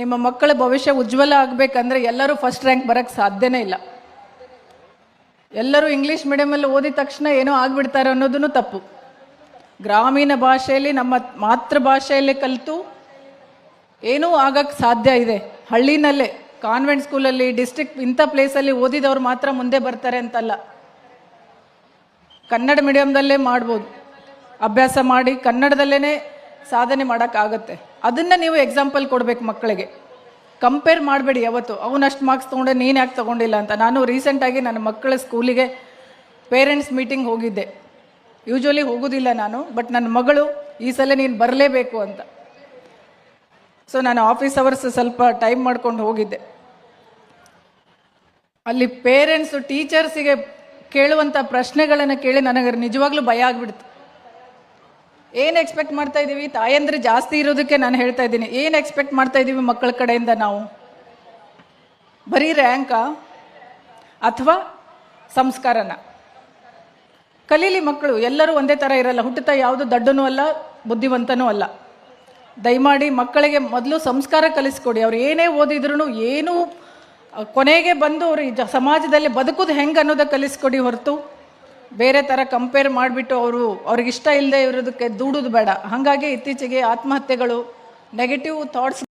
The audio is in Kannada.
ನಿಮ್ಮ ಮಕ್ಕಳ ಭವಿಷ್ಯ ಉಜ್ವಲ ಆಗಬೇಕಂದ್ರೆ ಎಲ್ಲರೂ ಫಸ್ಟ್ ರ್ಯಾಂಕ್ ಬರೋಕ್ಕೆ ಸಾಧ್ಯನೇ ಇಲ್ಲ. ಎಲ್ಲರೂ ಇಂಗ್ಲೀಷ್ ಮೀಡಿಯಮಲ್ಲಿ ಓದಿದ ತಕ್ಷಣ ಏನೋ ಆಗಿಬಿಡ್ತಾರೆ ಅನ್ನೋದನ್ನು ತಪ್ಪು. ಗ್ರಾಮೀಣ ಭಾಷೆಯಲ್ಲಿ ನಮ್ಮ ಮಾತೃಭಾಷೆಯಲ್ಲಿ ಕಲಿತು ಏನೂ ಆಗಕ್ಕೆ ಸಾಧ್ಯ ಇದೆ. ಹಳ್ಳಿನಲ್ಲೇ ಕಾನ್ವೆಂಟ್ ಸ್ಕೂಲಲ್ಲಿ ಡಿಸ್ಟ್ರಿಕ್ಟ್ ಇಂಥ ಪ್ಲೇಸಲ್ಲಿ ಓದಿದವ್ರು ಮಾತ್ರ ಮುಂದೆ ಬರ್ತಾರೆ ಅಂತಲ್ಲ. ಕನ್ನಡ ಮೀಡಿಯಮ್ದಲ್ಲೇ ಮಾಡ್ಬೋದು, ಅಭ್ಯಾಸ ಮಾಡಿ ಕನ್ನಡದಲ್ಲೇ ಸಾಧನೆ ಮಾಡೋಕ್ಕಾಗತ್ತೆ. ಅದನ್ನು ನೀವು ಎಕ್ಸಾಂಪಲ್ ಕೊಡಬೇಕು ಮಕ್ಕಳಿಗೆ. ಕಂಪೇರ್ ಮಾಡಬೇಡಿ ಯಾವತ್ತು, ಅವನಷ್ಟು ಮಾರ್ಕ್ಸ್ ತೊಗೊಂಡೆ ನೀನು ಯಾಕೆ ತೊಗೊಂಡಿಲ್ಲ ಅಂತ. ನಾನು ರೀಸೆಂಟಾಗಿ ನನ್ನ ಮಕ್ಕಳ ಸ್ಕೂಲಿಗೆ ಪೇರೆಂಟ್ಸ್ ಮೀಟಿಂಗ್ ಹೋಗಿದ್ದೆ. ಯೂಶ್ವಲಿ ಹೋಗೋದಿಲ್ಲ ನಾನು, ಬಟ್ ನನ್ನ ಮಗಳು ಈ ಸಲ ನೀನು ಬರಲೇಬೇಕು ಅಂತ. ಸೊ ನಾನು ಆಫೀಸ್ ಅವರ್ಸ್ ಸ್ವಲ್ಪ ಟೈಮ್ ಮಾಡ್ಕೊಂಡು ಹೋಗಿದ್ದೆ. ಅಲ್ಲಿ ಪೇರೆಂಟ್ಸು ಟೀಚರ್ಸಿಗೆ ಕೇಳುವಂಥ ಪ್ರಶ್ನೆಗಳನ್ನು ಕೇಳಿ ನನಗೆ ನಿಜವಾಗ್ಲೂ ಭಯ ಆಗಿಬಿಡ್ತು. ಏನು ಎಕ್ಸ್ಪೆಕ್ಟ್ ಮಾಡ್ತಾ ಇದ್ದೀವಿ? ತಾಯಂದ್ರೆ ಜಾಸ್ತಿ ಇರೋದಕ್ಕೆ ನಾನು ಹೇಳ್ತಾ ಇದ್ದೀನಿ. ಏನು ಎಕ್ಸ್ಪೆಕ್ಟ್ ಮಾಡ್ತಾ ಇದ್ದೀವಿ ಮಕ್ಕಳ ಕಡೆಯಿಂದ ನಾವು? ಬರೀ ರ್ಯಾಂಕಾ ಅಥವಾ ಸಂಸ್ಕಾರನ? ಕಲೀಲಿ ಮಕ್ಕಳು. ಎಲ್ಲರೂ ಒಂದೇ ಥರ ಇರಲ್ಲ. ಹುಟ್ಟುತ್ತಾ ಯಾವುದು ದಡ್ಡನೂ ಅಲ್ಲ, ಬುದ್ಧಿವಂತನೂ ಅಲ್ಲ. ದಯಮಾಡಿ ಮಕ್ಕಳಿಗೆ ಮೊದಲು ಸಂಸ್ಕಾರ ಕಲಿಸ್ಕೊಡಿ. ಅವ್ರು ಏನೇ ಓದಿದ್ರು ಏನೂ ಕೊನೆಗೆ ಬಂದು ಅವ್ರು ಸಮಾಜದಲ್ಲಿ ಬದುಕೋದು ಹೆಂಗೆ ಅನ್ನೋದು ಕಲಿಸ್ಕೊಡಿ ಹೊರತು ಬೇರೆ ಥರ ಕಂಪೇರ್ ಮಾಡಿಬಿಟ್ಟು ಅವ್ರಿಗಿಷ್ಟ ಇಲ್ಲದೆ ಇರೋದಕ್ಕೆ ದೂಡೋದು ಬೇಡ. ಹಾಗಾಗಿ ಇತ್ತೀಚೆಗೆ ಆತ್ಮಹತ್ಯೆಗಳು, ನೆಗೆಟಿವ್ ಥಾಟ್ಸ್